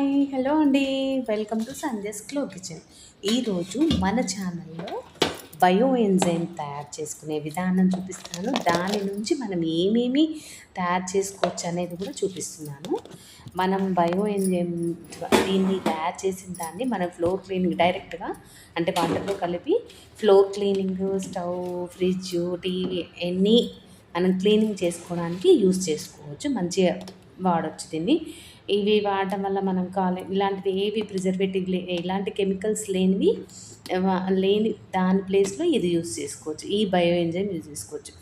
Hi hello అండి. Welcome to Sandhya's glow kitchen. ఈరోజు మన ఛానల్లో బయో ఎంజైమ్ తయారు చేసుకునే విధానం చూపిస్తాను. దాని నుంచి మనం ఏమేమి తయారు చేసుకోవచ్చు అనేది కూడా చూపిస్తున్నాను. మనం బయో ఎంజైమ్ దీన్ని తయారు చేసిన దాన్ని మనం ఫ్లోర్ క్లీనింగ్ డైరెక్ట్గా అంటే వాటర్లో కలిపి floor cleaning, stove, fridge, TV ఎన్ని మనం క్లీనింగ్ చేసుకోవడానికి యూస్ చేసుకోవచ్చు. మంచిగా వాడచ్చు దీన్ని. ఇవి వాడటం వల్ల మనం ఇలాంటివి ఏవి ప్రిజర్వేటివ్ ఇలాంటి కెమికల్స్ లేని దాని ప్లేస్లో ఇది యూస్ చేసుకోవచ్చు. ఈ బయో ఎంజైమ్ యూజ్ చేసుకోవచ్చు.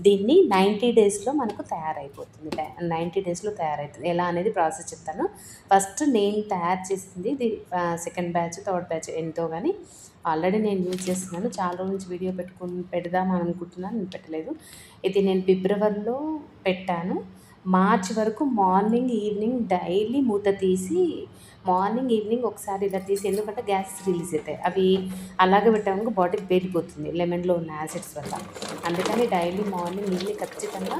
దీన్ని 90 డేస్లో మనకు తయారైపోతుంది. 90 డేస్లో తయారవుతుంది. ఎలా అనేది ప్రాసెస్ చెప్తాను. ఫస్ట్ నేను తయారు చేసింది ఇది సెకండ్ బ్యాచ్, థర్డ్ బ్యాచ్ ఎంతో కానీ ఆల్రెడీ నేను యూజ్ చేస్తున్నాను. చాలా రోజు నుంచి వీడియో పెడదాం అనుకుంటున్నాను, నేను పెట్టలేదు. ఇది నేను ఫిబ్రవరిలో పెట్టాను. మార్చ్ వరకు మార్నింగ్ ఈవినింగ్ డైలీ మూత తీసి మార్నింగ్ ఈవినింగ్ ఒకసారి ఇలా తీసి, ఎందుకంటే గ్యాస్ రిలీజ్ అవుతాయి. అవి అలాగే పెట్టామనుకో బాడీకి పేలిపోతుంది లెమన్లో ఉన్న యాసిడ్స్ వల్ల. అందుకని డైలీ మార్నింగ్ ఈవినింగ్ ఖచ్చితంగా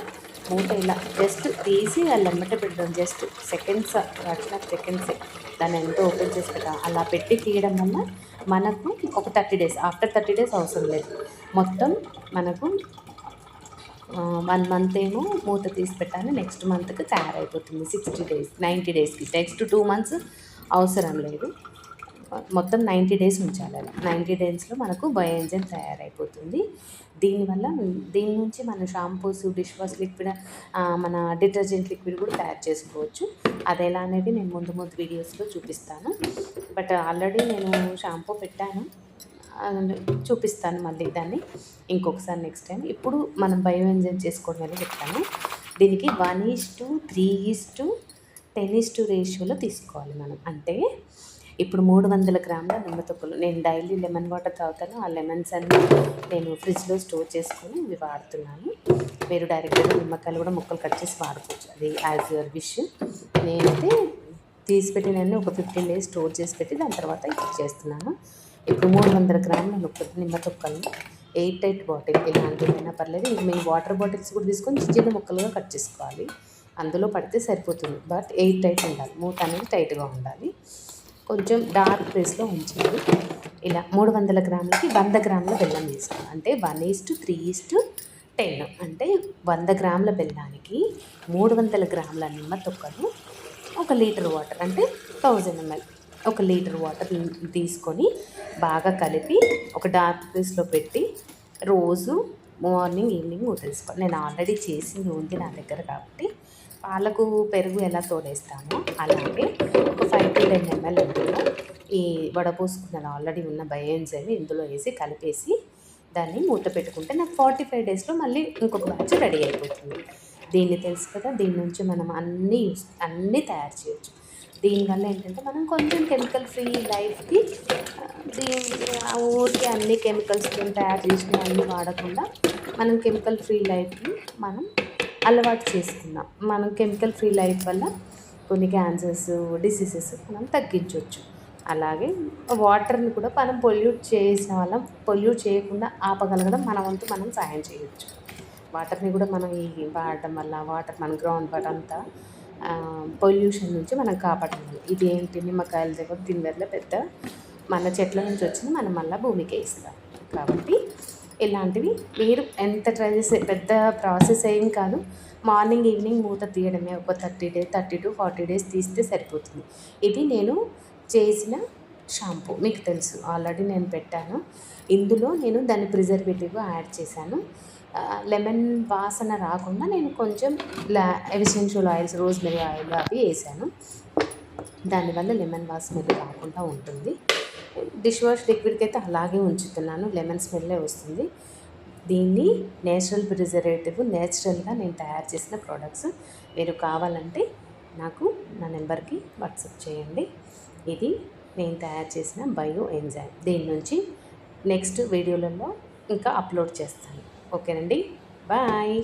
మూత ఇలా జస్ట్ తీసి వాళ్ళు ఎమ్మట పెట్టడం, జస్ట్ సెకండ్స్ వచ్చిన సెకండ్సే దాన్ని ఎంతో ఓపెన్ చేసి పెట్టాం. అలా పెట్టి తీయడం వల్ల మనకు ఒక 30 డేస్, ఆఫ్టర్ 30 డేస్ అవసరం లేదు. మొత్తం మనకు 1 మంత్ ఏమో మూత తీసి పెట్టాను. నెక్స్ట్ మంత్కి తయారైపోతుంది 60 డేస్, 90 డేస్కి. నెక్స్ట్ 2 మంత్స్ అవసరం లేదు. మొత్తం 90 డేస్ ఉంచాలి. అలా 90 డేస్లో మనకు బయో ఎంజైమ్ తయారైపోతుంది. దీని నుంచి మన షాంపూస్, డిష్ వాష్ లిక్విడ్, మన డిటర్జెంట్ లిక్విడ్ కూడా తయారు చేసుకోవచ్చు. అది ఎలా అనేది నేను ముందు వీడియోస్లో చూపిస్తాను. బట్ ఆల్రెడీ నేను షాంపూ పెట్టాను, చూపిస్తాను మళ్ళీ దాన్ని ఇంకొకసారి నెక్స్ట్ టైం. ఇప్పుడు మనం బయో ఎంజైమ్ చేసుకోవడం అనేది చెప్తాను. దీనికి 1:3:10 రేషియోలో తీసుకోవాలి మనం. అంటే ఇప్పుడు 300 గ్రాముల నిమ్మతొక్కలు. నేను డైలీ లెమన్ వాటర్ తాగుతాను. ఆ లెమన్స్ అన్నీ నేను ఫ్రిడ్జ్లో స్టోర్ చేసుకొని ఇవి వాడుతున్నాను. మీరు డైరెక్ట్గా నిమ్మకాయలు కూడా ముక్కలు కట్ చేసి వాడుకోవచ్చు, అది యాజ్ యువర్ విష్. నేనైతే తీసిపెట్టినన్నీ ఒక 15 డేస్ స్టోర్ చేసి పెట్టి దాని తర్వాత ఇది చేస్తున్నాను. ఇప్పుడు 300 గ్రాముల నిమ్మ తొక్కల్ని 8 బాటిల్ ఇలాంటివైనా పర్లేదు. మీ వాటర్ బాటిల్స్ కూడా తీసుకొని చిన్న ముక్కలుగా కట్ చేసుకోవాలి. అందులో పడితే సరిపోతుంది. బట్ 8 ఉండాలి. మూత అనేది టైట్గా ఉండాలి. కొంచెం డార్క్ ప్లేస్లో ఉంచాలి. ఇలా 300 గ్రాములకి 100 గ్రాముల బెల్లం తీసుకోవాలి. అంటే 1:3:10. అంటే 100 గ్రాముల బెల్లానికి 300 గ్రాముల నిమ్మ తొక్కలు, 1 లీటర్ వాటర్ అంటే 1000 ml, 1 లీటర్ వాటర్ తీసుకొని బాగా కలిపి ఒక డార్క్ ప్లేస్లో పెట్టి రోజు మార్నింగ్ ఈవినింగ్ మూత తీసుకోవాలి. నేను ఆల్రెడీ చేసింది ఉంది నా దగ్గర కాబట్టి పాలకు పెరుగు ఎలా తోడేస్తామో అలాగే ఒక 5 to 10 ml ఇందులో ఈ వడపోసుకున్న ఆల్రెడీ ఉన్న బయో ఎంజైమ్ ఇందులో వేసి కలిపేసి దాన్ని మూత పెట్టుకుంటే నాకు 45 డేస్లో మళ్ళీ ఇంకొక బ్యాచ్ రెడీ అయిపోతుంది. దీన్ని తెలుసు కదా, దీని నుంచి మనం అన్నీ తయారు చేయొచ్చు. దీనివల్ల ఏంటంటే మనం కొంచెం కెమికల్ ఫ్రీ లైఫ్కి ఊరికి అన్ని కెమికల్స్తో తయారు చేసిన అన్నీ వాడకుండా మనం కెమికల్ ఫ్రీ లైఫ్ని మనం అలవాటు చేసుకున్నాం. మనం కెమికల్ ఫ్రీ లైఫ్ వల్ల కొన్ని క్యాన్సర్స్, డిసీజెస్ మనం తగ్గించవచ్చు. అలాగే వాటర్ని కూడా మనం పొల్యూట్ చేయకుండా ఆపగలగడం మన వంతు మనం సాయం చేయవచ్చు. వాటర్ని కూడా మనం ఈ వాడటం వల్ల మన గ్రౌండ్ వాటర్ అంతా పొల్యూషన్ నుంచి మనం కాపాడాలి. ఇది ఏంటి, నిమ్మకాయల దగ్గర తిందర్లో పెద్ద మన చెట్ల నుంచి వచ్చింది మనం మళ్ళీ భూమికే ఇస్తాం. కాబట్టి ఇలాంటివి మీరు ఎంత ట్రై చేసే పెద్ద ప్రాసెస్ ఏం కాదు. మార్నింగ్ ఈవినింగ్ మూత తీయడమే. ఒక 30 to 40 డేస్ తీస్తే సరిపోతుంది. ఇది నేను చేసిన షాంపూ మీకు తెలుసు, ఆల్రెడీ నేను పెట్టాను. ఇందులో నేను దాన్ని ప్రిజర్వేటివ్ యాడ్ చేశాను. లెమన్ వాసన రాకుండా నేను కొంచెం ఎసెన్షియల్ ఆయిల్స్, రోజ్మెరీ ఆయిల్ అవి వేసాను. దానివల్ల లెమన్ వాసన రాకుండా ఉంటుంది. డిష్ వాష్ లిక్విడ్కి అయితే అలాగే ఉంచుతున్నాను, లెమన్ స్మెల్లే వస్తుంది. దీన్ని నేచురల్ ప్రిజర్వేటివ్, నేచురల్గా నేను తయారు చేసిన ప్రోడక్ట్స్. మీరు కావాలంటే నాకు నా నెంబర్కి వాట్సాప్ చేయండి. ఇది నేను తయారు చేసిన బయో ఎంజైమ్. దీని నుంచి నెక్స్ట్ వీడియోలలో ఇంకా అప్లోడ్ చేస్తాను. ఓకేనండి, బాయ్.